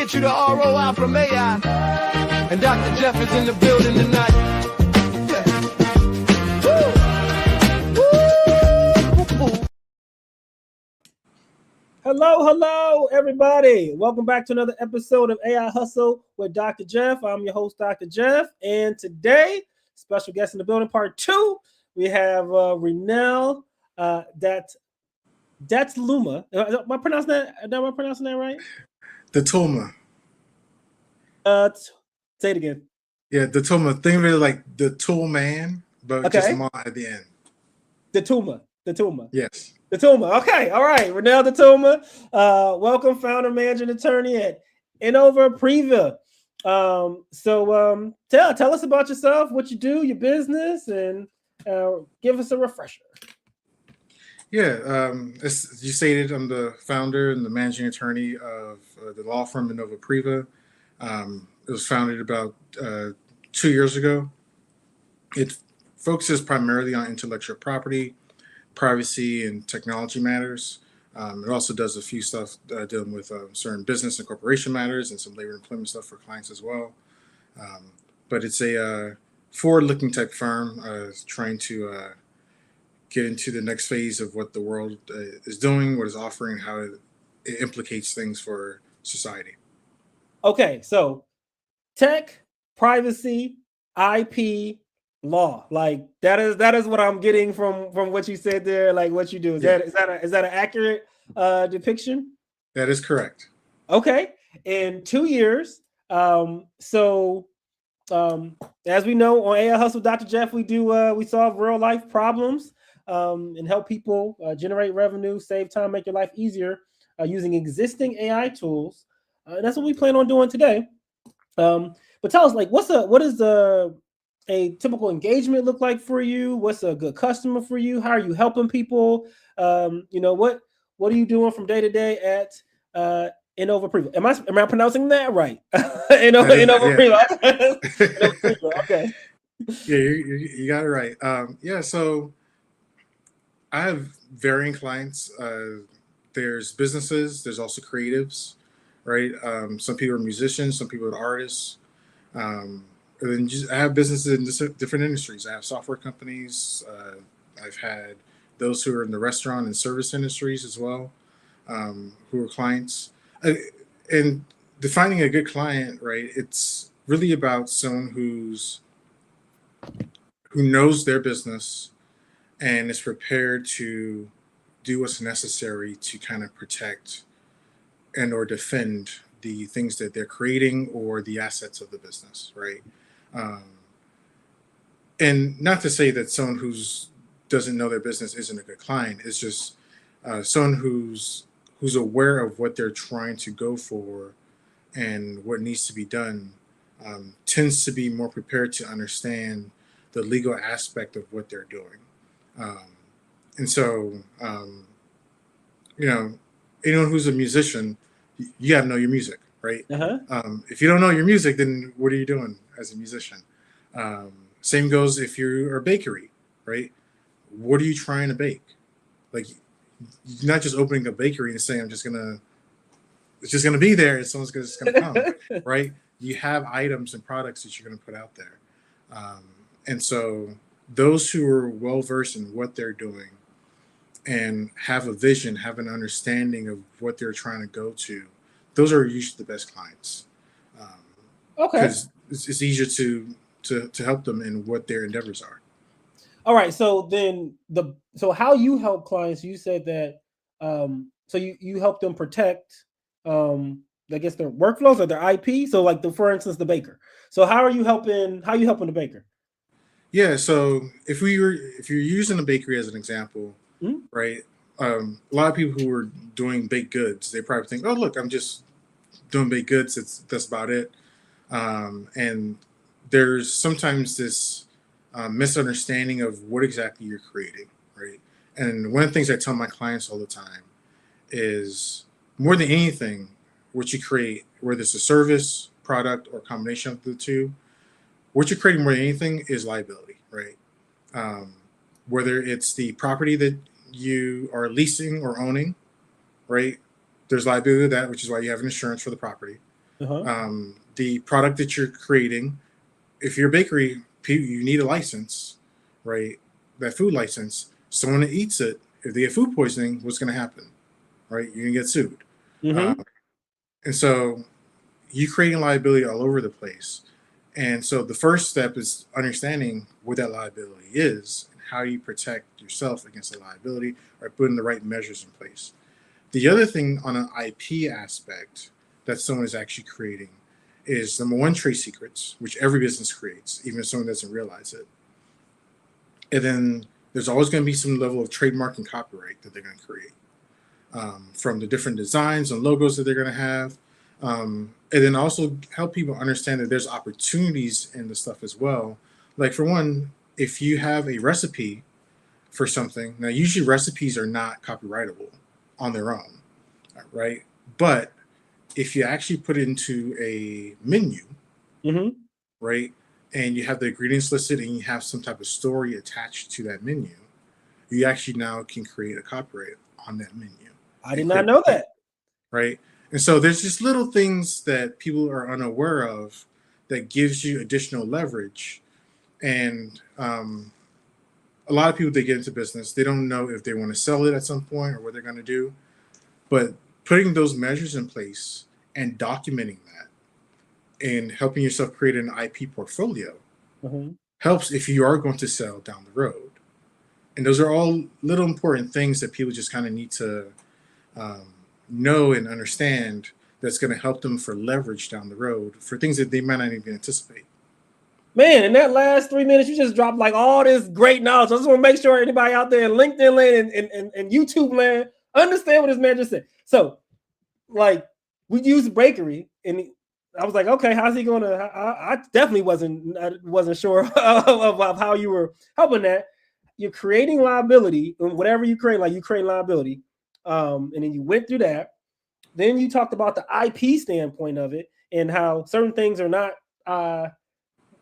get you the ROI from AI. And Dr. Jeff is in the building tonight. Hello, everybody. Welcome back to another episode of AI Hustle with Dr. Jeff. I'm your host, Dr. Jeff. And today, special guest in the building, part 2, we have Renel Datulma. Am I pronouncing that right? Datulma. Say it again. Yeah, Datulma. Think of it like the tool man, but just ma at the end. Datulma. Yes. Datulma. Okay. All right. Renel Datulma. Welcome, founder, managing attorney at Innova IP. Tell us about yourself, what you do, your business, and give us a refresher. Yeah, as you stated, I'm the founder and the managing attorney of the law firm Innova IP. It was founded about 2 years ago. It focuses primarily on intellectual property, privacy, and technology matters. It also does a few stuff dealing with certain business and corporation matters and some labor and employment stuff for clients as well. But it's a forward-looking type firm trying to get into the next phase of what the world is doing, what it's offering, how it implicates things for society. Okay, so tech, privacy, IP, law, like that is what I'm getting from what you said there. Like what you do is that an accurate depiction? That is correct. Okay, in 2 years. As we know on AI Hustle, Dr. Jeff, we solve real life problems and help people generate revenue, save time, make your life easier using existing AI tools. And that's what we plan on doing today. But tell us, like, what is a typical engagement look like for you? What's a good customer for you? How are you helping people? What are you doing from day to day at Innova IP? Am I pronouncing that right? Innova IP. Okay. Yeah, you got it right. So I have varying clients. There's businesses. There's also creatives, right? Some people are musicians. Some people are artists. And then I have businesses in different industries. I have software companies. I've had those who are in the restaurant and service industries as well, who are clients. And defining a good client, right? It's really about someone who knows their business and is prepared to do what's necessary to kind of protect and or defend the things that they're creating or the assets of the business, right? And not to say that someone who doesn't know their business isn't a good client. It's just someone who's aware of what they're trying to go for and what needs to be done tends to be more prepared to understand the legal aspect of what they're doing. And so, anyone who's a musician, you got to know your music, right? If you don't know your music, then what are you doing as a musician? Same goes if you're a bakery, right? What are you trying to bake? Like, you're not just opening a bakery and saying, it's just gonna be there and someone's just gonna come, right? You have items and products that you're gonna put out there. And so those who are well-versed in what they're doing and have a vision, have an understanding of what they're trying to go to, those are usually the best clients. Okay. Because it's easier to help them in what their endeavors are. All right. So then so how you help clients, you said that, so you help them protect, I guess their workflows or their IP. So like for instance, the baker. So how are you helping the baker? Yeah. So if you're using a bakery as an example, right? A lot of people who are doing baked goods, they probably think, oh, look, I'm just doing baked goods. That's about it. And there's sometimes this misunderstanding of what exactly you're creating, right? And one of the things I tell my clients all the time is more than anything, what you create, whether it's a service, product, or combination of the two, what you're creating more than anything is liability, right? Whether it's the property that you are leasing or owning, right? There's liability to that, which is why you have an insurance for the property. the product that you're creating. If you're a bakery, you need a license, right? That food license. Someone that eats it, if they get food poisoning, what's going to happen, right? You're going to get sued. And so you're creating liability all over the place. And so the first step is understanding what that liability is and how you protect yourself against the liability, or putting the right measures in place. The other thing on an IP aspect that someone is actually creating is, number one, trade secrets, which every business creates, even if someone doesn't realize it. And then there's always going to be some level of trademark and copyright that they're going to create, from the different designs and logos that they're going to have. And then also help people understand that there's opportunities in the stuff as well. Like, for one, if you have a recipe for something, now usually recipes are not copyrightable on their own, right? But if you actually put it into a menu, right, and you have the ingredients listed and you have some type of story attached to that menu, you actually now can create a copyright on that menu. I did not know that. Right. And so there's just little things that people are unaware of that gives you additional leverage. And a lot of people, they get into business, they don't know if they want to sell it at some point or what they're going to do. But putting those measures in place and documenting that and helping yourself create an IP portfolio helps if you are going to sell down the road. And those are all little important things that people just kind of need to know and understand, that's going to help them for leverage down the road for things that they might not even anticipate. Man, in that last 3 minutes, you just dropped like all this great knowledge. I just want to make sure anybody out there in LinkedIn land and YouTube land understand what this man just said. So, like, we use bakery, and I was like, okay, how's he going to? I definitely wasn't sure of how you were helping that. You're creating liability, whatever you create, like you create liability, and then you went through that. Then you talked about the IP standpoint of it and how certain things are not,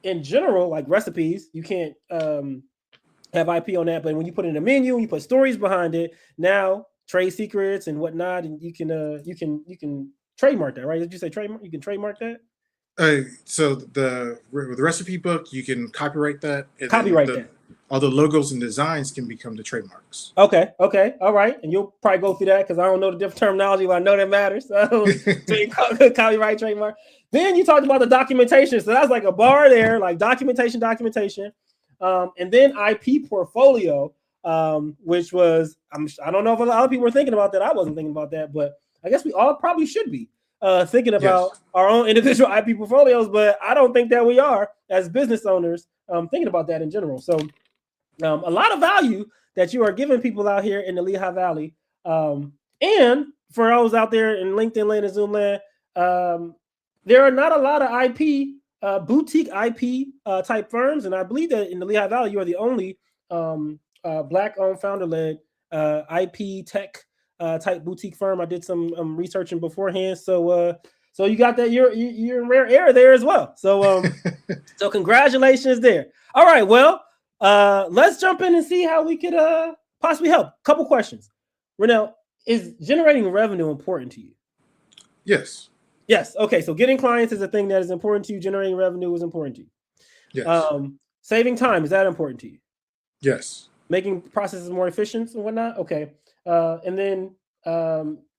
in general, like recipes, you can't have IP on that. But when you put it in a menu and you put stories behind it, now trade secrets and whatnot, and you can trademark that, right? Did you say trademark? You can trademark that. So with the recipe book, you can copyright that. Copyright that. All the logos and designs can become the trademarks. Okay, all right. And you'll probably go through that because I don't know the different terminology, but I know that matters. So you copyright, trademark. Then you talked about the documentation. So that's like a bar there, like documentation. And then IP portfolio, which was, I don't know if a lot of people were thinking about that. I wasn't thinking about that, but I guess we all probably should be thinking about our own individual IP portfolios, but I don't think that we are as business owners thinking about that in general. So a lot of value that you are giving people out here in the Lehigh Valley. And for those out there in LinkedIn land and Zoom land, there are not a lot of IP, boutique IP type firms. And I believe that in the Lehigh Valley, you are the only Black-owned, founder-led IP tech type boutique firm. I did some researching beforehand. So you got that, you're in rare air there as well. So so congratulations there. All right, well, let's jump in and see how we could possibly help. Couple questions. Renel, is generating revenue important to you? Yes. Okay, so getting clients is a thing that is important to you. Generating revenue is important to you. Yes. Saving time, is that important to you? Yes. Making processes more efficient and whatnot? Okay. And then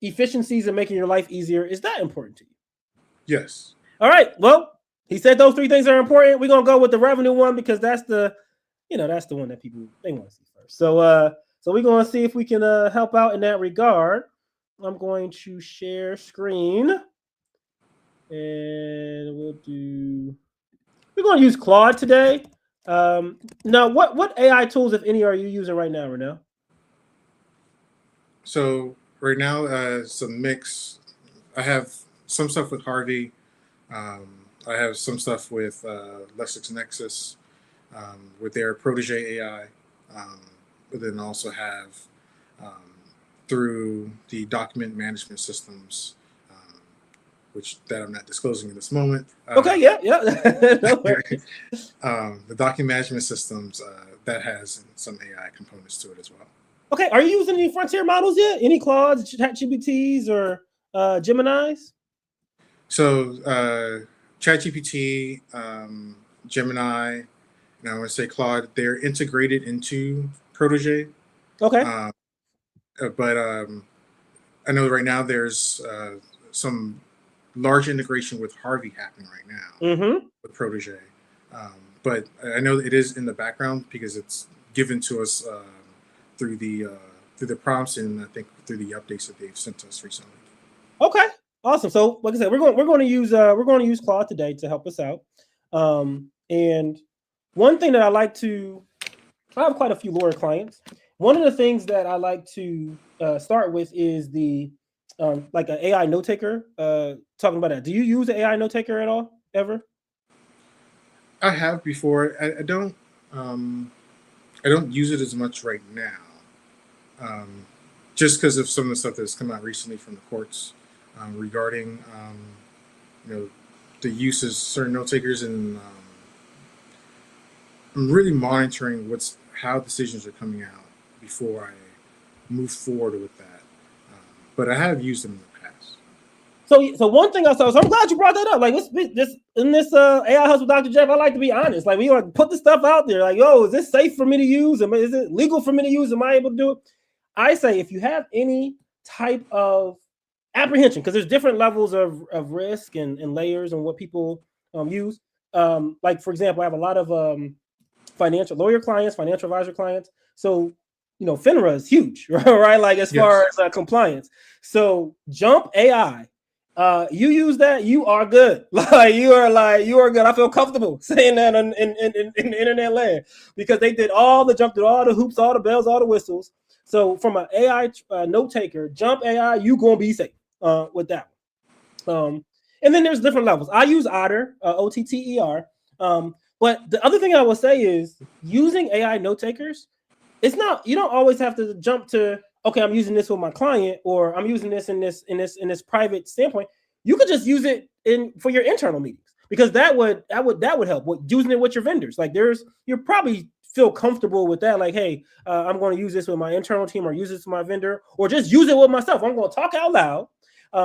efficiencies and making your life easier, is that important to you? Yes. All right. Well, he said those three things are important. We're gonna go with the revenue one because that's the one that people, they want to see first. So we're gonna see if we can help out in that regard. I'm going to share screen, and we're gonna use Claude today. Now, what AI tools, if any, are you using right now, Renel? So right now, it's a mix. I have some stuff with Harvey. I have some stuff with LexisNexis, with their Protege AI, but then also have through the document management systems, which that I'm not disclosing at this moment. Okay, yeah. No the document management systems that has some AI components to it as well. Okay, are you using any frontier models yet? Any Claudes, ChatGPTs, or Geminis? So ChatGPT, Gemini, and I want to say Claude, they're integrated into Protege. Okay. But I know right now there's some large integration with Harvey happening right now with Protege. But I know it is in the background because it's given to us through the prompts and I think through the updates that they've sent us recently. Okay, awesome. So, like I said, we're going to use Claude today to help us out. And one thing that I have quite a few lawyer clients. One of the things that I like to start with is the like an AI note taker. Talking about that, do you use an AI note taker at all ever? I have before. I don't use it as much right now, just because of some of the stuff that's come out recently from the courts regarding the uses certain note takers, and I'm really monitoring how decisions are coming out before I move forward with that. But I have used them in the past. So one thing I saw, so I'm glad you brought that up. Like this in this AI Hustle with Dr. Jeff, I like to be honest. Like we like put the stuff out there. Like, yo, is this safe for me to use? Is it legal for me to use? Am I able to do it? I say if you have any type of apprehension, because there's different levels of risk and layers and what people use. Like for example, I have a lot of financial lawyer clients, financial advisor clients. So FINRA is huge, right? Like as far as compliance. So Jump AI. You use that, you are good. You are good. I feel comfortable saying that in the internet land because they jumped through all the hoops, all the bells, all the whistles. So from an AI note taker, Jump AI, you gonna be safe with that one. And then there's different levels. I use Otter, OTTER. But the other thing I will say is using AI note takers. It's not, you don't always have to jump to, okay, I'm using this with my client or I'm using this in this private standpoint. You could just use it for your internal meetings because that would help with using it with your vendors. Like you're probably feel comfortable with that. Like, hey, I'm going to use this with my internal team or use this with my vendor or just use it with myself. I'm going to talk out loud.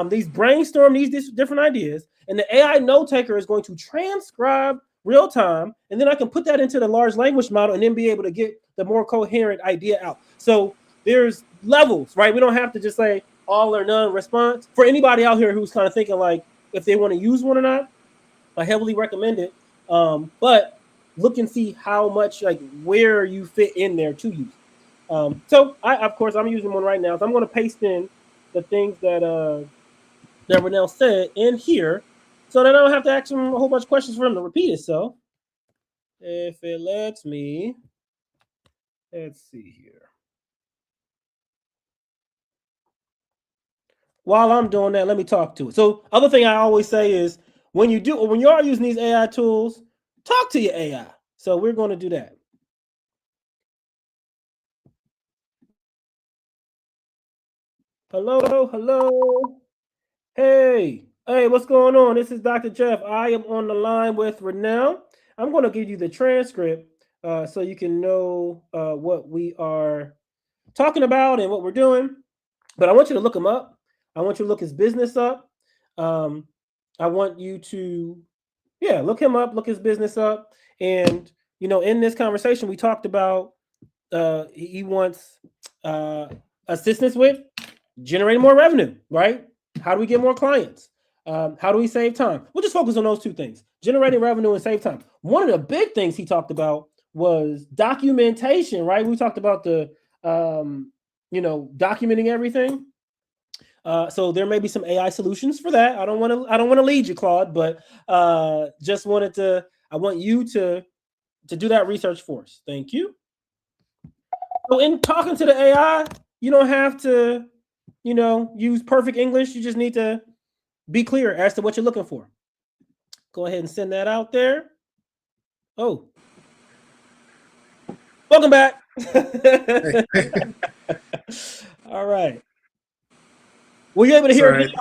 These brainstorm these different ideas and the AI note taker is going to transcribe real time, and then I can put that into the large language model and then be able to get the more coherent idea out. So there's levels, right? We don't have to just say all or none response. For anybody out here who's kind of thinking like if they want to use one or not, I heavily recommend it. But look and see how much, like where you fit in there to use. So I'm using one right now. So I'm going to paste in the things that Renel said in here, so that I don't have to ask him a whole bunch of questions for him to repeat itself. If it lets me, let's see here. While I'm doing that, let me talk to it. So other thing I always say is when you are using these AI tools, talk to your AI. So we're going to do that. Hello. Hey, what's going on? This is Dr. Jeff. I am on the line with Renel. I'm going to give you the transcript so you can know what we are talking about and what we're doing. But I want you to look him up. I want you to look his business up. I want you to, look him up, look his business up. And, in this conversation, we talked about he wants assistance with generating more revenue, right? How do we get more clients? How do we save time? We'll just focus on those two things, generating revenue and save time. One of the big things he talked about was documentation, right? We talked about the, documenting everything. So there may be some AI solutions for that. I don't want to lead you, Claude, but I want you to do that research for us. Thank you. So in talking to the AI, you don't have to, use perfect English. You just need to be clear as to what you're looking for. Go ahead and send that out there. Oh, welcome back. All right. Were you able to hear me?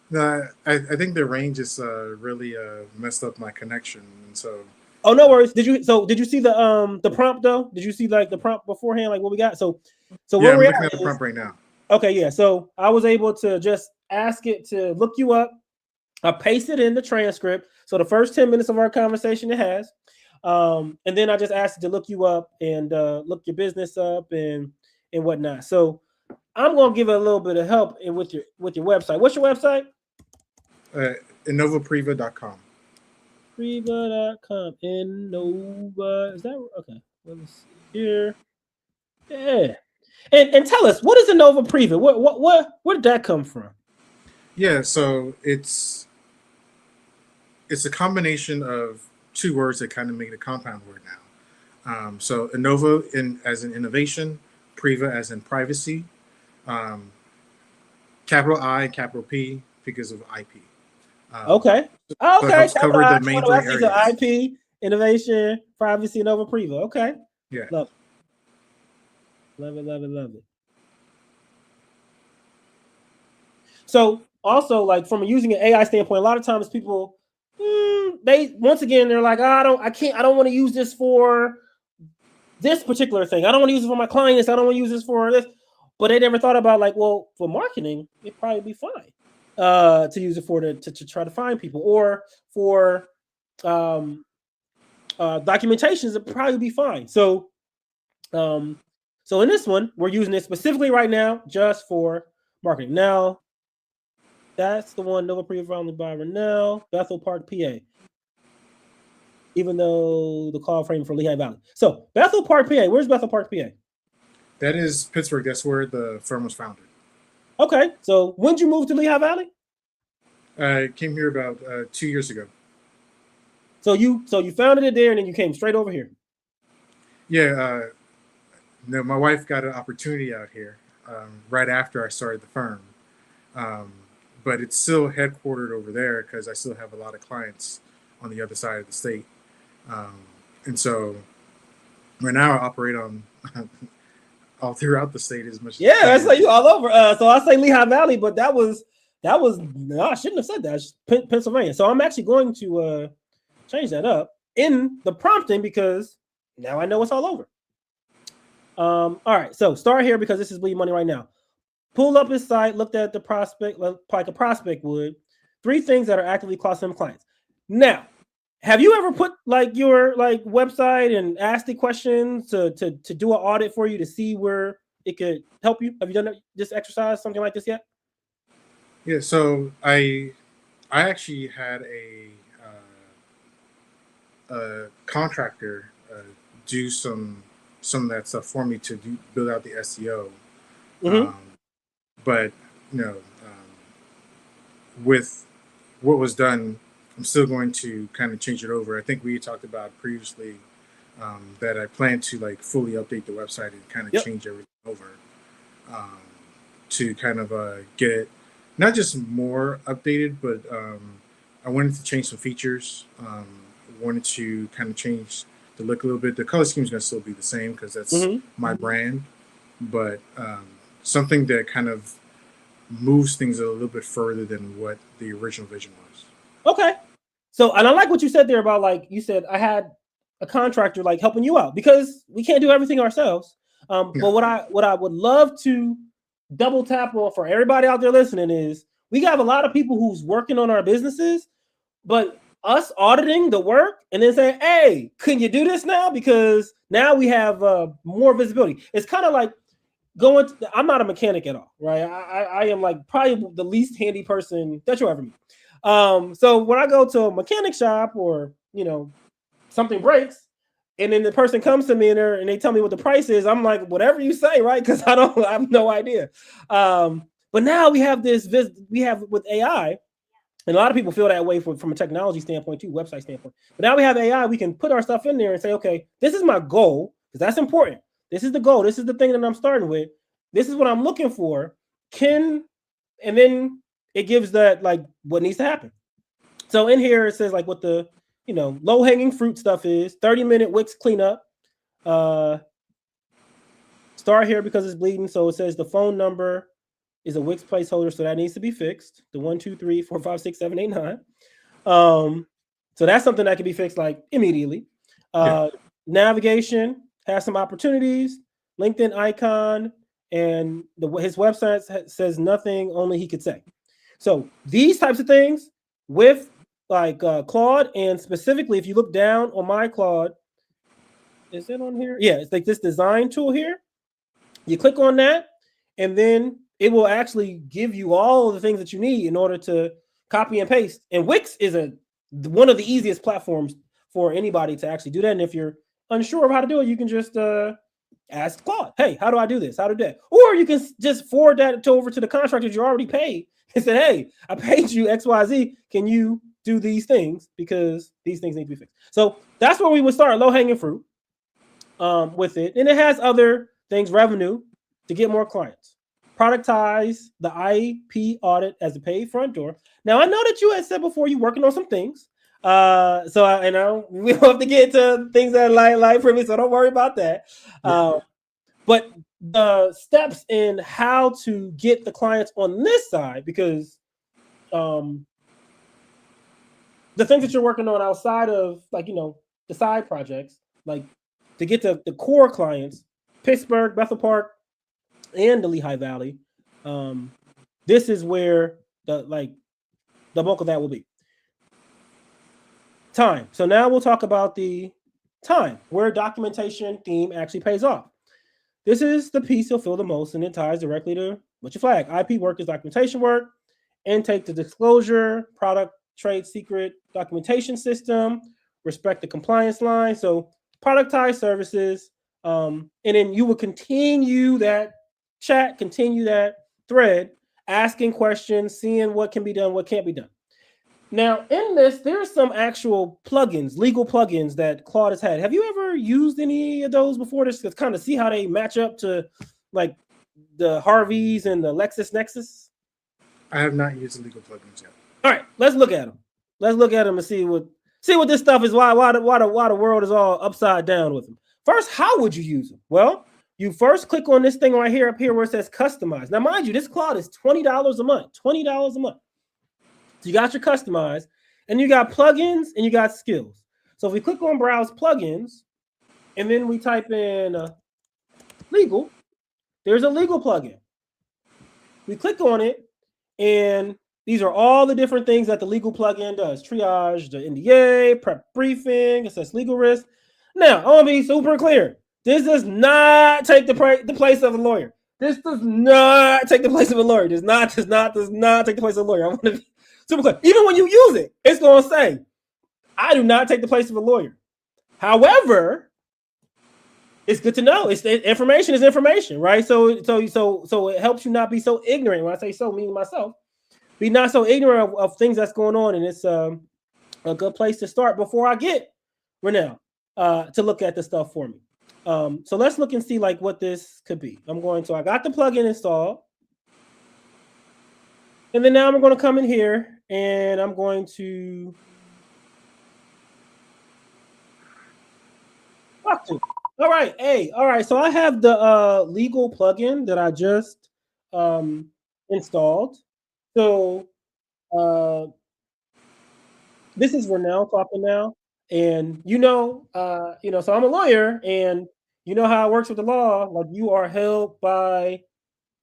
No, I think the range is really messed up my connection, and so. Oh, no worries. Did you see the prompt though? Did you see like the prompt beforehand, like what we got? So yeah, I'm looking at the prompt right now. Okay, yeah. So I was able to just ask it to look you up. I paste it in the transcript. So the first 10 minutes of our conversation it has. And then I just asked it to look you up and look your business up and whatnot. So I'm gonna give it a little bit of help with your website. What's your website? InnovaPriva.com. Priva.com. Innova. Is that okay? Let me see here. Yeah. And tell us, what is Innova Priva? Where did that come from? Yeah, so it's a combination of two words that kind of make a compound word now. So Innova as in innovation, Priva as in privacy, capital I, capital P because of IP. Okay. So it helps cover the main three areas. IP, innovation, privacy, and Innova Priva. Okay. Yeah. Love it. So also, like from using an AI standpoint, a lot of times people they're like, I don't want to use this for this particular thing. I don't want to use it for my clients. I don't want to use this for this. But they never thought about like, well, for marketing, it'd probably be fine to use it for to try to find people, or for documentations, it'd probably be fine. So in this one, we're using it specifically right now just for marketing. Now, that's the one, Innova Priva founded by Renel, Bethel Park, PA. Even though the call frame for Lehigh Valley. So Bethel Park, PA. Where's Bethel Park, PA? That is Pittsburgh. That's where the firm was founded. Okay. So when did you move to Lehigh Valley? I came here about 2 years ago. So you founded it there, and then you came straight over here. Yeah. No, my wife got an opportunity out here right after I started the firm. But it's still headquartered over there because I still have a lot of clients on the other side of the state. And so right now I operate on all throughout the state as much. Yeah, that's like you all over. So I say Lehigh Valley, but that was no, I shouldn't have said that. It's Pennsylvania. So I'm actually going to change that up in the prompting because now I know it's all over. All right, so start here because this is Bleed Money right now. Pull up his site, looked at the prospect like a prospect would. 3 things that are actively costing them clients. Now, have you ever put like your website and asked the questions to do an audit for you to see where it could help you? Have you done this exercise, something like this yet? Yeah, so I actually had a contractor do some of that stuff for me to build out the SEO. Mm-hmm. But with what was done, I'm still going to kind of change it over. I think we talked about previously that I plan to fully update the website and kind of change everything over to kind of get it not just more updated, but I wanted to change some features. Wanted to kind of change the look a little bit. The color scheme is going to still be the same because that's my brand, but something that kind of moves things a little bit further than what the original vision was. Okay. So, and I like what you said there about you said I had a contractor helping you out because we can't do everything ourselves. But what I would love to double tap on for everybody out there listening is we have a lot of people who's working on our businesses, but us auditing the work and then saying, hey, can you do this now? Because now we have more visibility. It's kind of like I'm not a mechanic at all, right? I am probably the least handy person that you'll ever meet. So when I go to a mechanic shop or, something breaks and then the person comes to me and they tell me what the price is, I'm like, whatever you say, right? Because I have no idea. But now we have with AI, and a lot of people feel that way from a technology standpoint too, website standpoint. But now we have AI, we can put our stuff in there and say, okay, this is my goal, because that's important. This is the goal. This is the thing that I'm starting with. This is what I'm looking for. And then it gives that what needs to happen. So in here it says what the low-hanging fruit stuff is. 30-minute Wix cleanup. Start here because it's bleeding. So it says the phone number is a Wix placeholder, so that needs to be fixed. The 1, 2, 3, 4, 5, 6, 7, 8, 9. So that's something that can be fixed immediately. Navigation has some opportunities. LinkedIn icon, and his website says nothing only he could say. So these types of things with like Claude, and specifically, if you look down on my Claude, is it on here? Yeah, it's like this design tool here. You click on that, and then it will actually give you all of the things that you need in order to copy and paste. And Wix is one of the easiest platforms for anybody to actually do that. And if you're unsure of how to do it, you can just ask Claude, hey, how do I do this? How to do that? Or you can just forward that over to the contractor you already paid and say, hey, I paid you XYZ. Can you do these things? Because these things need to be fixed. So that's where we would start, low-hanging fruit with it. And it has other things, revenue, to get more clients. Productize the IP audit as a paid front door. Now, I know that you had said before you're working on some things. We don't have to get into things that are light for me, so don't worry about that. Yeah. But the steps in how to get the clients on this side, because the things that you're working on outside of, like, the side projects, like to get to the core clients, Pittsburgh, Bethel Park, and the Lehigh Valley, this is where the bulk of that will be. Time. So now we'll talk about the time, where documentation theme actually pays off. This is the piece you'll feel the most, and it ties directly to what you flag. IP work is documentation work. Intake to disclosure, product, trade secret, documentation system, respect the compliance line. So productized services, and then you will continue that chat, continue that thread, asking questions, seeing what can be done, what can't be done. Now, in this, there's some actual plugins, legal plugins that Claude has had. Have you ever used any of those before, just to kind of see how they match up to like the Harveys and the LexisNexis? I have not used the legal plugins yet. All right, let's look at them. Let's look at them and see what this stuff is. Why the world is all upside down with them. First, how would you use them? Well, you first click on this thing right here, up here where it says customize. Now, mind you, this Claude is $20 a month. $20 a month. So you got your customize, and you got plugins, and you got skills. So if we click on browse plugins, and then we type in legal, there's a legal plugin. We click on it, and these are all the different things that the legal plugin does. Triage, the NDA, prep briefing, assess legal risk. Now, I want to be super clear. This does not take the place of a lawyer. This does not take the place of a lawyer. Does not take the place of a lawyer. I want to be super clear. Even when you use it, it's going to say, I do not take the place of a lawyer. However, it's good to know. Information is information, right? So it helps you not be so ignorant. When I say so, meaning myself, be not so ignorant of things that's going on. And it's a good place to start before I get Renel to look at the stuff for me. So let's look and see like what this could be. I got the plugin installed. And then now I'm going to come in here and I'm going to talk to. All right. Hey, all right. So I have the legal plugin that I just installed. So this is Renel talking now. And so I'm a lawyer, and you know how it works with the law. Like, you are held by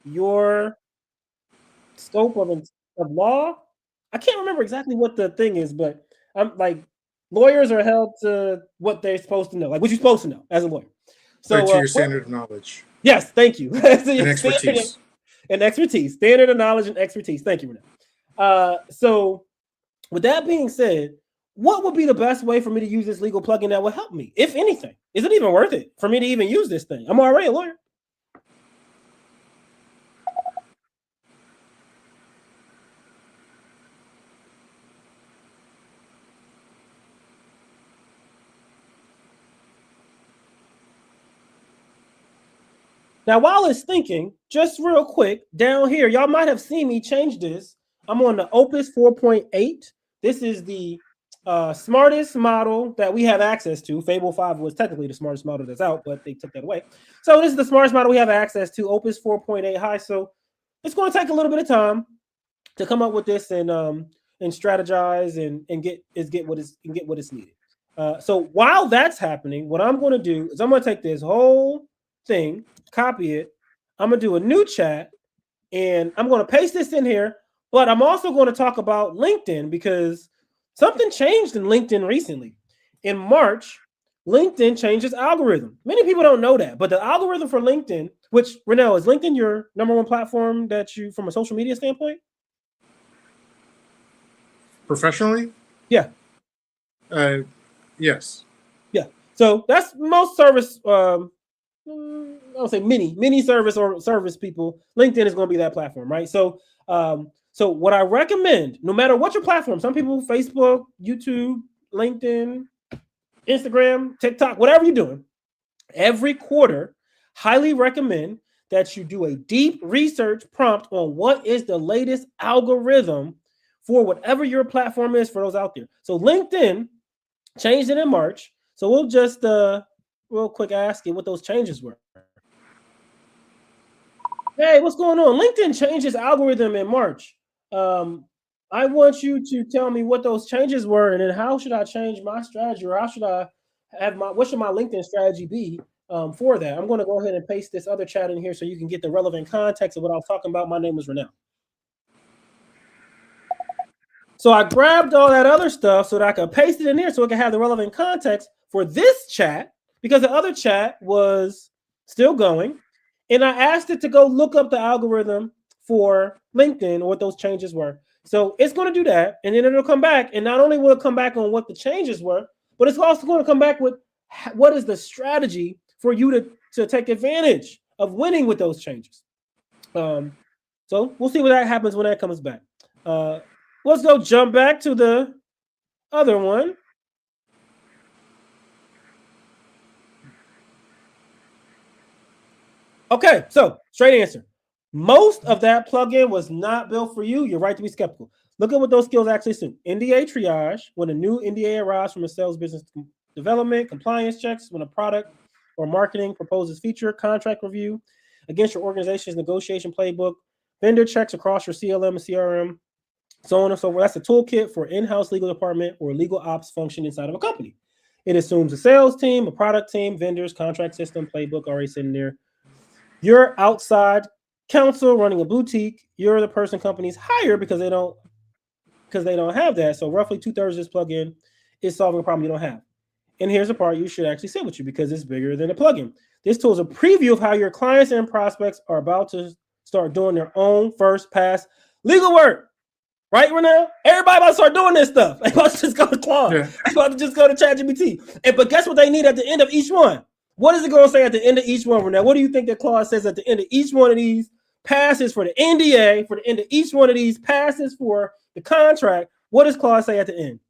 your scope of law. I can't remember exactly what the thing is, but I'm like, lawyers are held to what they're supposed to know, like what you're supposed to know as a lawyer. So right to your standard of knowledge. Yes, thank you. And expertise. And expertise. Standard of knowledge and expertise. Thank you, Renel. So with that being said, what would be the best way for me to use this legal plugin that will help me, if anything? Is it even worth it for me to even use this thing? I'm already a lawyer. Now, while it's thinking, just real quick, down here, y'all might have seen me change this. I'm on the Opus 4.8. This is the smartest model that we have access to. Fable 5 was technically the smartest model that's out, but they took that away. So this is the smartest model we have access to, Opus 4.8 high. So it's going to take a little bit of time to come up with this and strategize and get what is needed. So while that's happening, what I'm going to do is I'm going to take this whole thing, copy it. I'm going to do a new chat, and I'm going to paste this in here. But I'm also going to talk about LinkedIn because something changed in LinkedIn recently. In March, LinkedIn changed its algorithm. Many people don't know that, but the algorithm for LinkedIn, which, Renel, is LinkedIn your number one platform that you, from a social media standpoint? Professionally? Yeah. Yes. Yeah. So that's most service, I would say many service or service people. LinkedIn is going to be that platform, right? So, so what I recommend, no matter what your platform, some people, Facebook, YouTube, LinkedIn, Instagram, TikTok, whatever you're doing, every quarter, highly recommend that you do a deep research prompt on what is the latest algorithm for whatever your platform is for those out there. So LinkedIn changed it in March. So we'll just real quick ask you what those changes were. Hey, what's going on? LinkedIn changed its algorithm in March. I want you to tell me what those changes were, and then how should I change my strategy, or how should I have what should my LinkedIn strategy be for that? I'm going to go ahead and paste this other chat in here so you can get the relevant context of what I was talking about. My name is Renel. So I grabbed all that other stuff so that I could paste it in there so it can have the relevant context for this chat, because the other chat was still going. And I asked it to go look up the algorithm for LinkedIn or what those changes were. So it's going to do that, and then it'll come back. And not only will it come back on what the changes were, but it's also going to come back with what is the strategy for you to take advantage of winning with those changes. So we'll see what that happens when that comes back. Let's go jump back to the other one. Okay, so straight answer. Most of that plugin was not built for you. You're right to be skeptical. Look at what those skills actually assume. NDA triage, when a new NDA arrives from a sales business development, compliance checks, when a product or marketing proposes feature, contract review against your organization's negotiation playbook, vendor checks across your CLM and CRM, so on and so forth. That's a toolkit for in-house legal department or legal ops function inside of a company. It assumes a sales team, a product team, vendors, contract system, playbook already sitting there. You're outside counsel running a boutique. You're the person companies hire because they don't have that. So roughly 2/3 of this plugin is solving a problem you don't have. And here's the part you should actually sit with you because it's bigger than a plugin. This tool is a preview of how your clients and prospects are about to start doing their own first pass legal work. Right, Renel? Everybody about to start doing this stuff. They about to just go to Claude. Yeah. They about to just go to ChatGPT. But guess what they need at the end of each one? What is it going to say at the end of each one, Renel? What do you think that Claude says at the end of each one of these passes for the NDA, for the end of each one of these passes for the contract? What does Claude say at the end?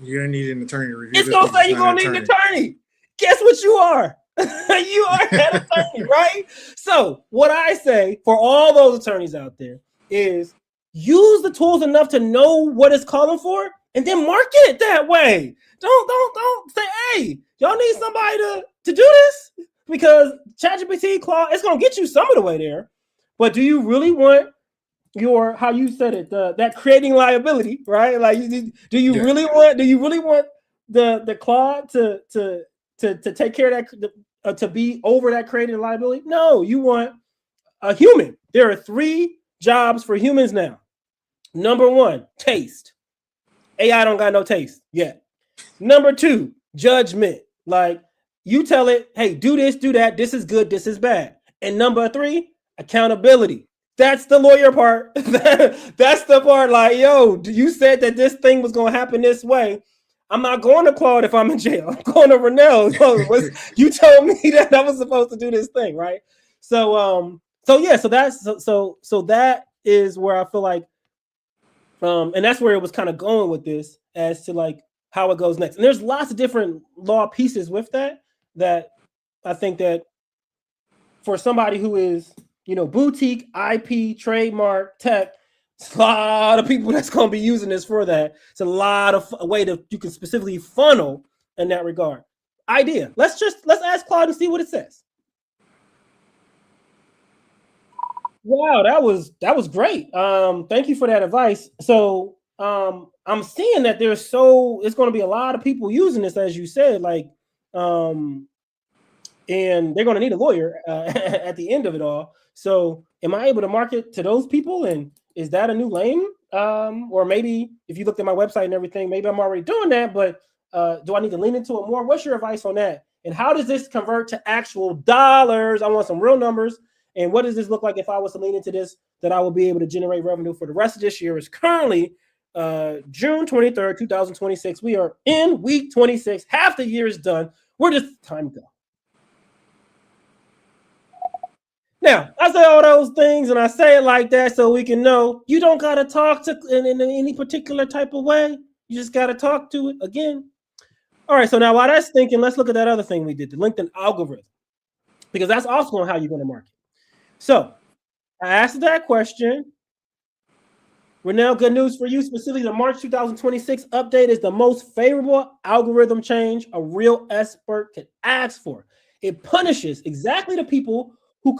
You're going to need an attorney to review. It's going to say you're going to need an attorney. Guess what you are? You are an attorney, right? So what I say for all those attorneys out there is use the tools enough to know what it's calling for, and then market it that way. Don't say, hey, y'all need somebody to do this, because ChatGPT, Claude, it's gonna get you some of the way there. But do you really want your, how you said it, that creating liability, right? Like, do you really want the Claude to take care of that, to be over that creating liability? No, you want a human. There are 3 jobs for humans now. Number 1, taste. AI don't got no taste yet. Number 2, judgment. Like, you tell it, hey, do this, do that. This is good, this is bad. And number 3, accountability. That's the lawyer part. That's the part like, yo, you said that this thing was going to happen this way. I'm not going to Claude if I'm in jail. I'm going to Renel. You told me that I was supposed to do this thing, right? So that is where I feel like, and that's where it was kind of going with this, as to like how it goes next. And there's lots of different law pieces with that I think that for somebody who is, boutique, IP, trademark, tech, it's a lot of people that's going to be using this for that. It's a lot of a way you can specifically funnel in that regard. Idea. Let's ask Claude and see what it says. Wow, that was great. Thank you for that advice. So I'm seeing that it's going to be a lot of people using this, as you said, like, and they're going to need a lawyer at the end of it all. So am I able to market to those people? And Is that a new lane? Or maybe if you looked at my website and everything, maybe I'm already doing that, but do I need to lean into it more? What's your advice on that? And how does this convert to actual dollars? I want some real numbers. And what does this look like if I was to lean into this, that I will be able to generate revenue for the rest of this year? Is currently June 23rd, 2026. We are in week 26. Half the year is done. We're just time to go. Now, I say all those things and I say it like that so we can know you don't got to talk to in any particular type of way. You just got to talk to it again. All right, so now while that's thinking, let's look at that other thing we did, the LinkedIn algorithm, because that's also on how you're going to market. So I asked that question. Renel, good news for you. Specifically, the March 2026 update is the most favorable algorithm change a real expert can ask for. It punishes exactly the people who you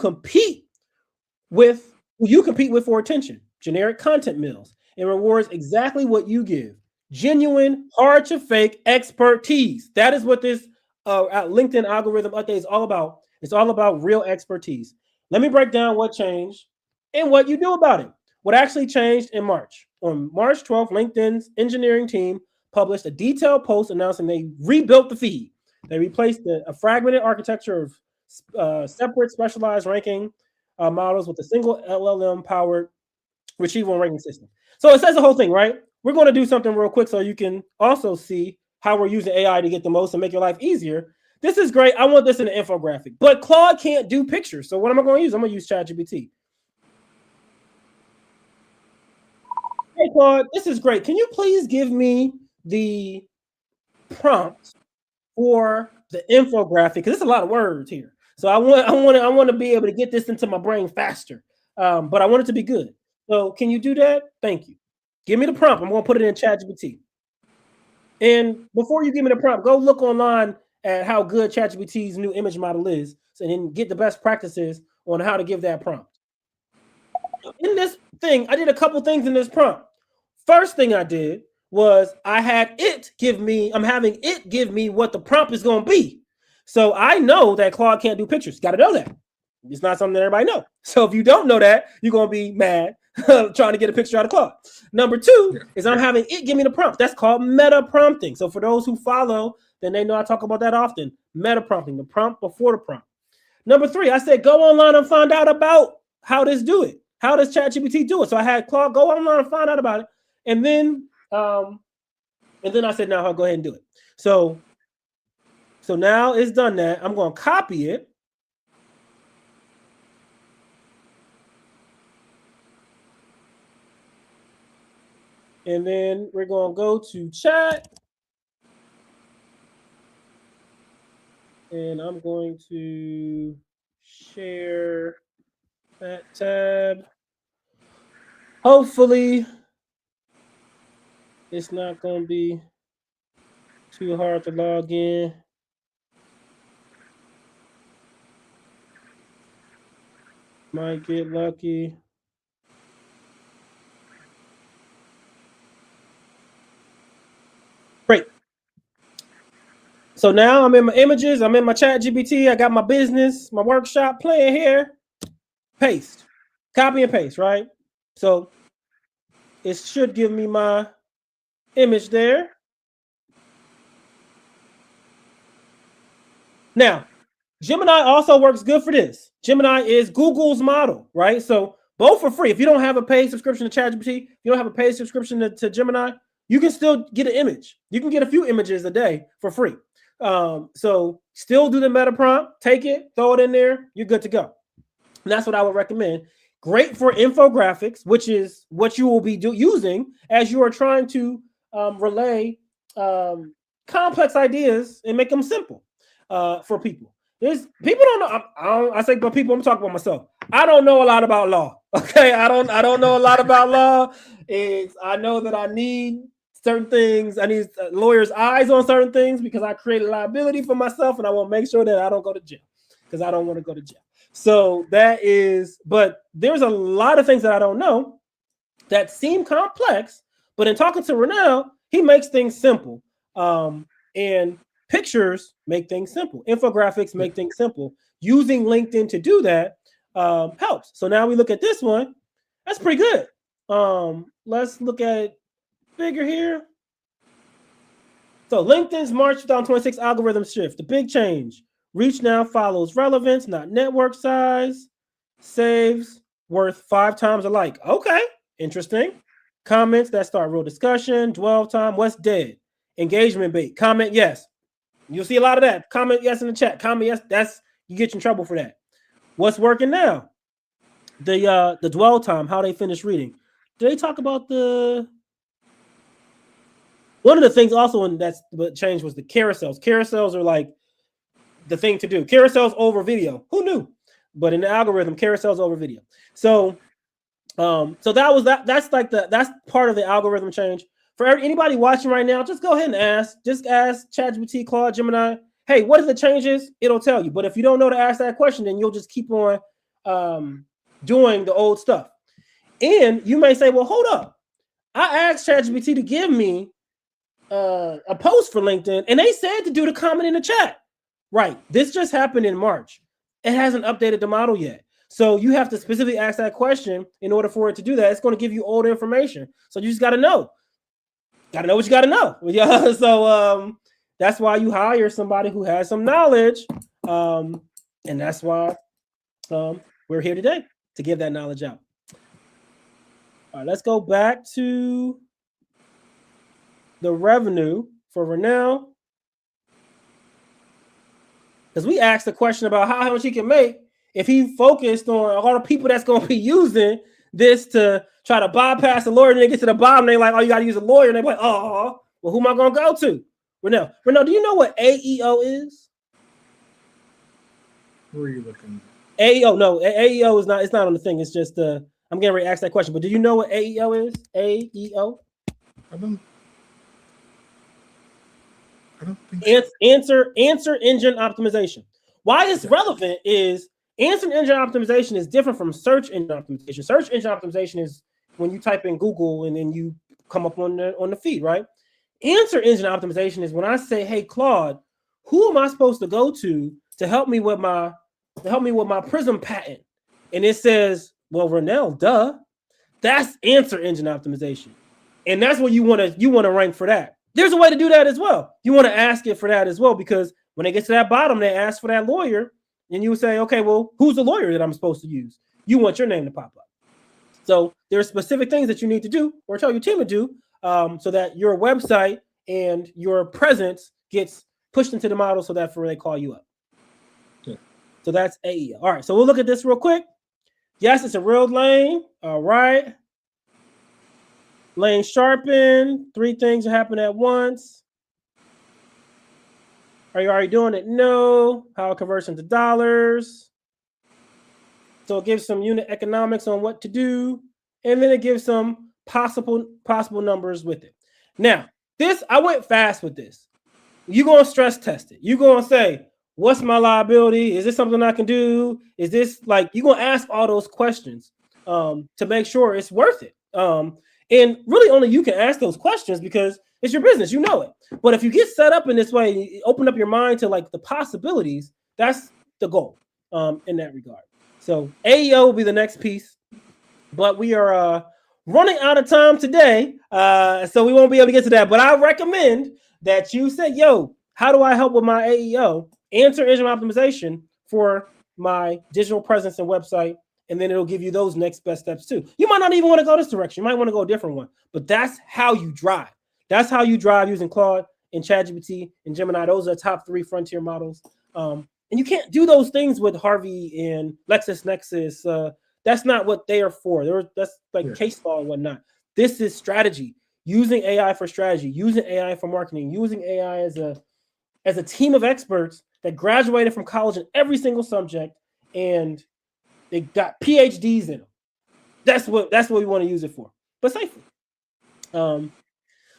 compete with for attention, generic content mills, and rewards exactly what you give. Genuine, hard to fake expertise. That is what this LinkedIn algorithm update is all about. It's all about real expertise. Let me break down what changed and what you do about it. What actually changed in March. On March 12th, LinkedIn's engineering team published a detailed post announcing they rebuilt the feed. They replaced a fragmented architecture of separate specialized ranking models with a single LLM-powered retrieval ranking system. So it says the whole thing, right? We're going to do something real quick so you can also see how we're using AI to get the most and make your life easier. This is great. I want this in an infographic, but Claude can't do pictures. So what am I going to use? I'm going to use ChatGPT. Hey, Claude, this is great. Can you please give me the prompt for the infographic? Because it's a lot of words here. So I want to be able to get this into my brain faster. But I want it to be good. So can you do that? Thank you. Give me the prompt. I'm going to put it in ChatGPT. And before you give me the prompt, go look online at how good ChatGPT's new image model is, and then get the best practices on how to give that prompt. In this thing, I did a couple things in this prompt. First thing I did was I'm having it give me what the prompt is going to be. So I know that Claude can't do pictures. Got to know that. It's not something that everybody knows. So if you don't know that, you're going to be mad trying to get a picture out of Claude. Number two is I'm having it give me the prompt. That's called meta prompting. So for those who follow, then they know I talk about that often. Meta prompting, the prompt before the prompt. Number three, I said, go online and find out about how this do it. How does ChatGPT do it? So I had Claude go online and find out about it. And then I said, now I'll go ahead and do it. So now it's done that. I'm going to copy it. And then we're going to go to chat. And I'm going to share that tab. Hopefully, it's not going to be too hard to log in. Might get lucky. Great. So now I'm in my images. I'm in my ChatGPT. I got my business, my workshop playing here. Paste. Copy and paste, right? So it should give me my image there. Now, Gemini also works good for this. Gemini is Google's model, right? So both for free. If you don't have a paid subscription to ChatGPT, you don't have a paid subscription to Gemini, you can still get an image. You can get a few images a day for free. So still do the meta prompt, take it, throw it in there, you're good to go. And that's what I would recommend. Great for infographics, which is what you will be using as you are trying to relay complex ideas and make them simple for people. People don't know. I say, but people, I'm talking about myself. I don't know a lot about law. Okay, I don't know a lot about law. I know that I need certain things. I need lawyers' eyes on certain things because I created liability for myself, and I want to make sure that I don't go to jail because I don't want to go to jail. So that is, but there's a lot of things that I don't know that seem complex. But in talking to Renel, he makes things simple. And pictures make things simple. Infographics make things simple. Using LinkedIn to do that helps. So now we look at this one. That's pretty good. Let's look at it bigger here. So LinkedIn's March 2026 algorithm shift, the big change. Reach now follows relevance, not network size. Saves worth 5 times a like. Okay, interesting. Comments that start real discussion. Dwell time, what's dead? Engagement bait. Comment yes. You'll see a lot of that. Comment yes in the chat. Comment yes. That's you get in trouble for that. What's working now? The dwell time, how they finish reading. Did they talk about the one of the things also in that's what changed was the carousels. Carousels are like the thing to do. Carousels over video. Who knew? But in the algorithm, carousels over video. So so that was that. That's like that's part of the algorithm change. For anybody watching right now, just go ahead and ask. Just ask ChatGPT, Claude, Gemini. Hey, what are the changes? It'll tell you. But if you don't know to ask that question, then you'll just keep on doing the old stuff. And you may say, well, hold up. I asked ChatGPT to give me a post for LinkedIn, and they said to do the comment in the chat. Right. This just happened in March. It hasn't updated the model yet. So you have to specifically ask that question in order for it to do that. It's going to give you old information. So you just got to know. Got to know what you got to know. Yeah. So that's why you hire somebody who has some knowledge. And that's why we're here today to give that knowledge out. All right, let's go back to the revenue for Renel. Because we asked a question about how much he can make if he focused on all the people that's going to be using this to try to bypass the lawyer, and they get to the bottom, they're like, oh, you got to use a lawyer. And they're like, oh, well, who am I going to go to? Renel, do you know what AEO is? Where are you looking? AEO, no, AEO is not, it's not on the thing. It's just, I'm getting ready to ask that question, but do you know what AEO is? AEO? I don't think so. Answer engine optimization. Why it's relevant is answer engine optimization is different from search engine optimization. Search engine optimization is when you type in Google and then you come up on the feed, right? Answer engine optimization is when I say, hey, Claude, who am I supposed to go to help me with my PRISM patent? And it says, well, Renel, duh. That's answer engine optimization. And that's what you want to rank for that. There's a way to do that as well. You want to ask it for that as well, because when they get to that bottom, they ask for that lawyer, and you say, okay, well, who's the lawyer that I'm supposed to use? You want your name to pop up. So there are specific things that you need to do or tell your team to do so that your website and your presence gets pushed into the model so that they call you up. Yeah. So that's AEO. All right, so we'll look at this real quick. Yes, it's a real lane. All right. Lane sharpen. 3 things are happening at once. Are you already doing it? No. How it converts into dollars. So it gives some unit economics on what to do. And then it gives some possible numbers with it. Now, I went fast with this. You're going to stress test it. You're going to say, what's my liability? Is this something I can do? Is this you're going to ask all those questions to make sure it's worth it. And really only you can ask those questions because it's your business, you know it. But if you get set up in this way, open up your mind to the possibilities, that's the goal in that regard. So AEO will be the next piece, but we are running out of time today, so we won't be able to get to that. But I recommend that you say, yo, how do I help with my AEO? Answer engine optimization for my digital presence and website, and then it'll give you those next best steps too. You might not even want to go this direction. You might want to go a different one, but that's how you drive. That's how you drive using Claude and ChatGPT and Gemini. Those are the top 3 frontier models. And you can't do those things with Harvey and LexisNexis. That's not what they are for. That's case law and whatnot. This is strategy. Using AI for strategy, using AI for marketing, using AI as a team of experts that graduated from college in every single subject, and they got PhDs in them. That's what we want to use it for, but safely.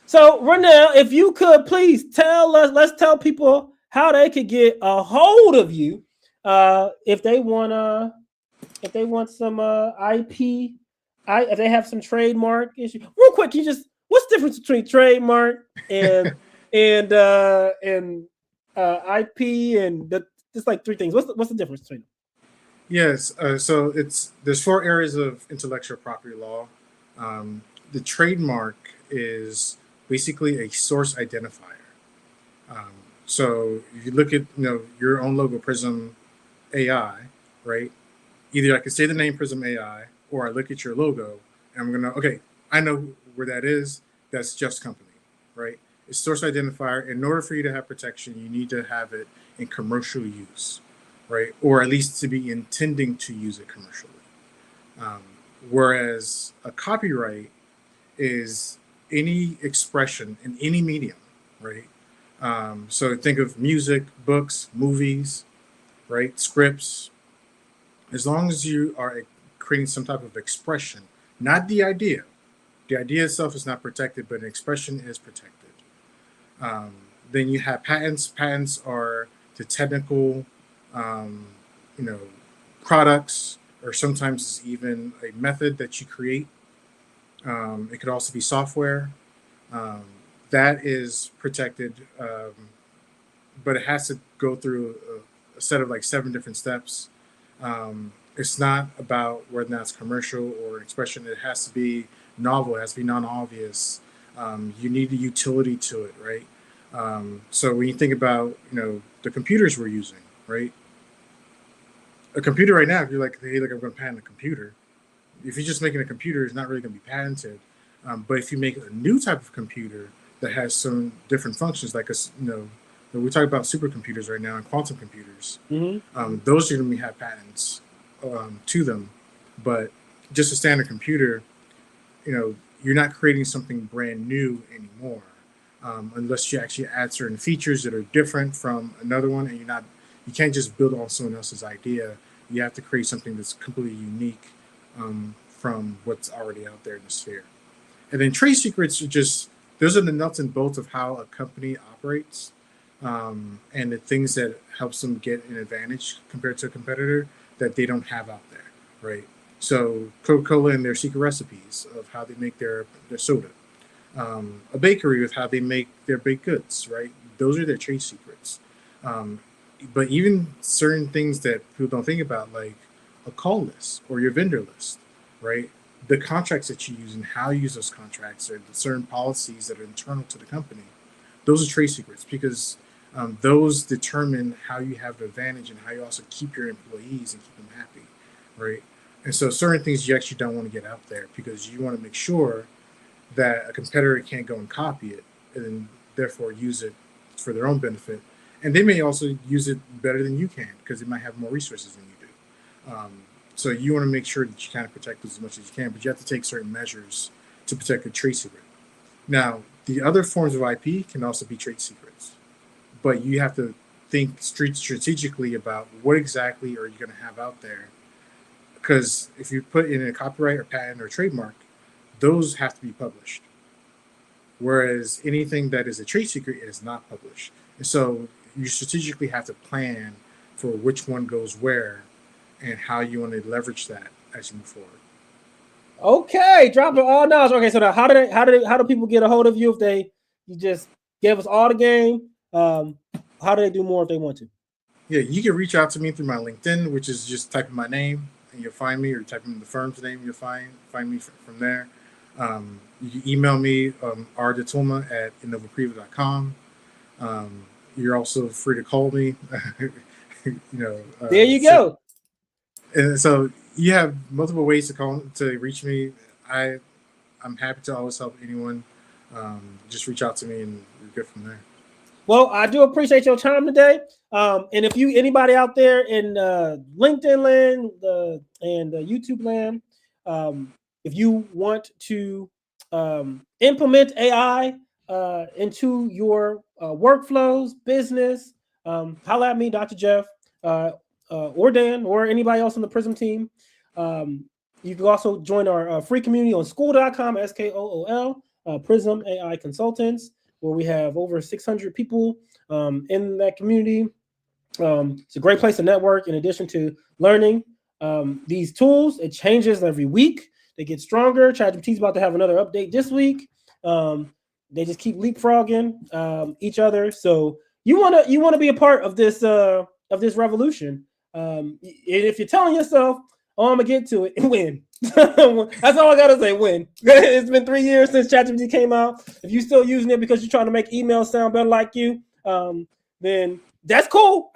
So Renel, if you could please let's tell people how they could get a hold of you if they want some IP, if they have some trademark issue. Real quick, what's the difference between trademark and IP and just 3 things? What's the difference between them? Yes, so there's 4 areas of intellectual property law. The trademark is basically a source identifier. So if you look at your own logo, Prism AI, right? Either I can say the name Prism AI, or I look at your logo and I'm gonna, okay, I know where that is. That's just company, right? It's source identifier. In order for you to have protection, you need to have it in commercial use, right? Or at least to be intending to use it commercially. Whereas a copyright is any expression in any medium, right? So think of music, books, movies, right? Scripts. As long as you are creating some type of expression, not the idea. The idea itself is not protected, but an expression is protected. Then you have patents. Patents are the technical, products, or sometimes it's even a method that you create. It could also be software. That is protected, but it has to go through a set of like 7 different steps. It's not about whether or not it's commercial or an expression. It has to be novel. It has to be non-obvious. You need a utility to it, right? So when you think about the computers we're using, right? A computer right now, if you're like, hey, look, I'm going to patent a computer. If you're just making a computer, it's not really going to be patented. But if you make a new type of computer that has some different functions, like we talk about supercomputers right now and quantum computers. Mm-hmm. Those are going to have patents to them. But just a standard computer, you're not creating something brand new anymore, unless you actually add certain features that are different from another one, and you can't just build on someone else's idea. You have to create something that's completely unique from what's already out there in the sphere. And then trade secrets are those are the nuts and bolts of how a company operates, and the things that helps them get an advantage compared to a competitor that they don't have out there, right? So Coca-Cola and their secret recipes of how they make their soda. A bakery with how they make their baked goods, right? Those are their trade secrets. But even certain things that people don't think about, like a call list or your vendor list, right? The contracts that you use and how you use those contracts, or the certain policies that are internal to the company, those are trade secrets, because those determine how you have an advantage and how you also keep your employees and keep them happy, right? And so certain things you actually don't want to get out there, because you want to make sure that a competitor can't go and copy it and then therefore use it for their own benefit. And they may also use it better than you can, because they might have more resources than you do. So you want to make sure that you kind of protect as much as you can, but you have to take certain measures to protect a trade secret. Now, the other forms of IP can also be trade secrets, but you have to think strategically about what exactly are you going to have out there. Because if you put in a copyright or patent or trademark, those have to be published. Whereas anything that is a trade secret is not published. And so you strategically have to plan for which one goes where and how you want to leverage that as you move forward. Okay, dropping all knowledge. Okay, so now how do people get a hold of you if you just gave us all the game? How do they do more if they want to? Yeah, you can reach out to me through my LinkedIn, which is just type in my name and you'll find me, or type in the firm's name, you'll find me from there. You can email me, r.datulma@innovapriva.com. You're also free to call me. There you go. And so you have multiple ways to reach me. I'm happy to always help anyone. Just reach out to me and we're good from there. Well, I do appreciate your time today. And if anybody out there in LinkedIn land and YouTube land, if you want to implement AI into your workflows, business, holla at me, Dr. Jeff, or Dan, or anybody else on the PRISM team. You can also join our free community on school.com, SKOOL, PRISM AI Consultants, where we have over 600 people in that community. It's a great place to network. In addition to learning these tools, it changes every week. They get stronger. ChatGPT is about to have another update this week. They just keep leapfrogging each other. So you want to be a part of this revolution. And if you're telling yourself, Oh, I'm gonna get to it and win. That's all I gotta say. Win. It's been 3 years since ChatGPT came out. If you're still using it because you're trying to make emails sound better like you, then that's cool.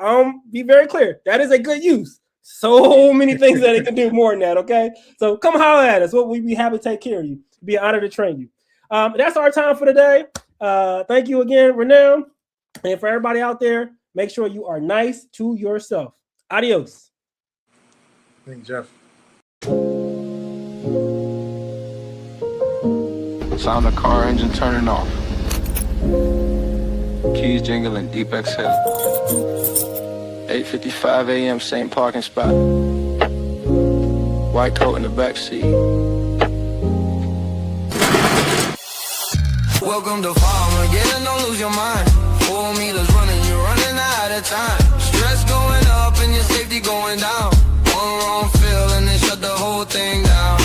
Be very clear. That is a good use. So many things that it can do more than that. Okay, so come holler at us. We'll be happy to take care of you. It'd be an honor to train you. That's our time for today. Thank you again, Renel, and for everybody out there. Make sure you are nice to yourself. Adios. Thank you, Jeff. Sound the car engine turning off. Keys jingling, deep exhale. 8:55 a.m. same parking spot. White coat in the back seat. Welcome to Farmageddon, don't lose your mind. 4 meters running, you're running out of time. Stress going up and your safety going down. One wrong feel and they shut the whole thing down.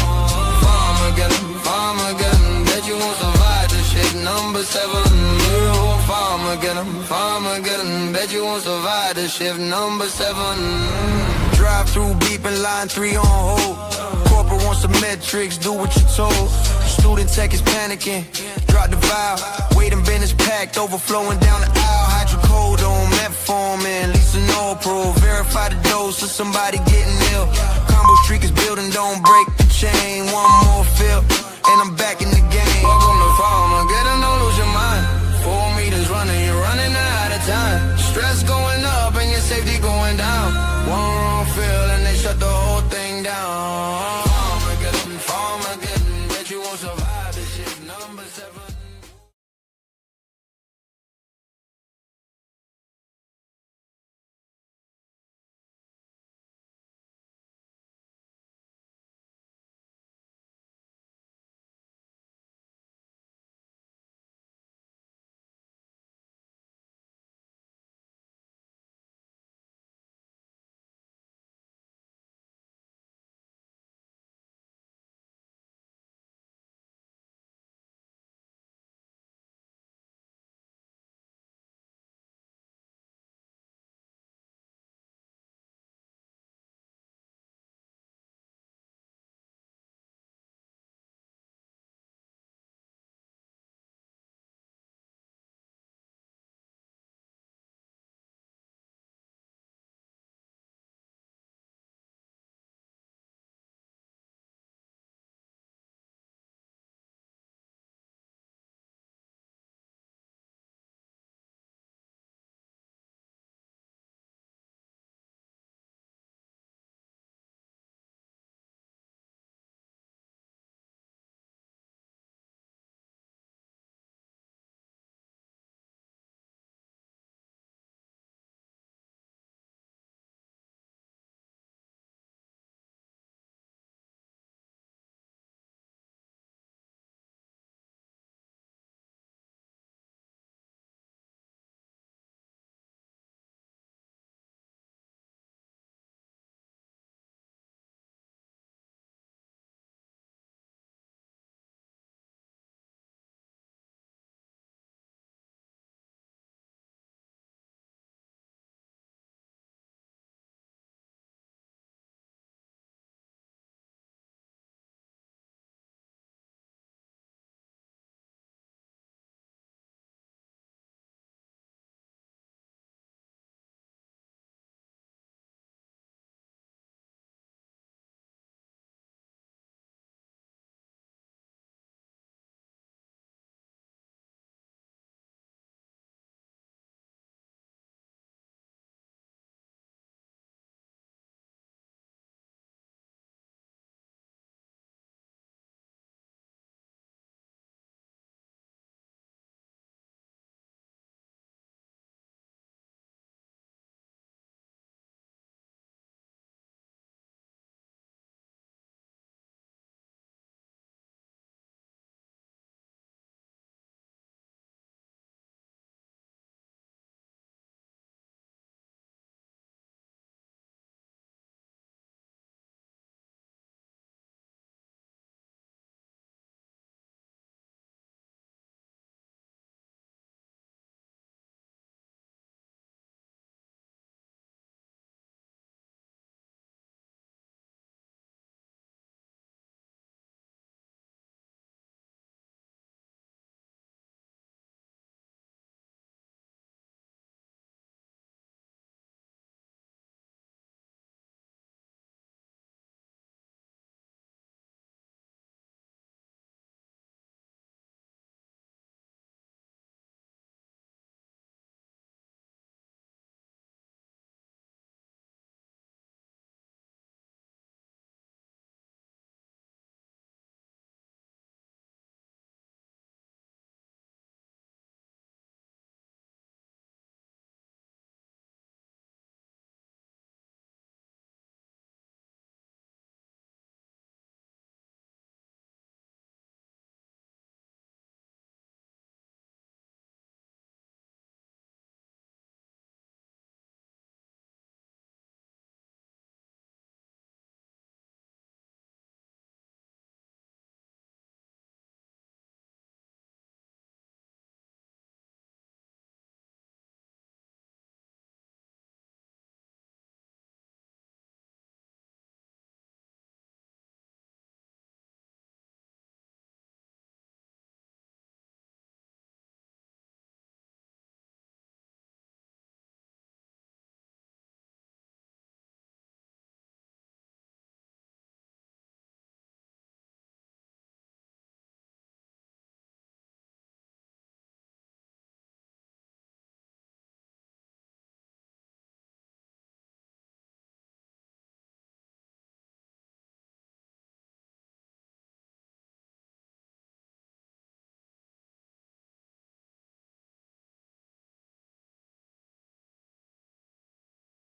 Farmageddon, bet you won't survive the shit. Number 7, Farmageddon, bet you won't survive the shift. Number 7. Drive through beeping, line 3 on hold. Corporate wants the metrics, do what you're told. Student tech is panicking, drop the vial. Waiting bin is packed, overflowing down the aisle. Hydrocodone, metformin, Lisa no pro. Verify the dose of somebody getting ill. Combo streak is building, don't break.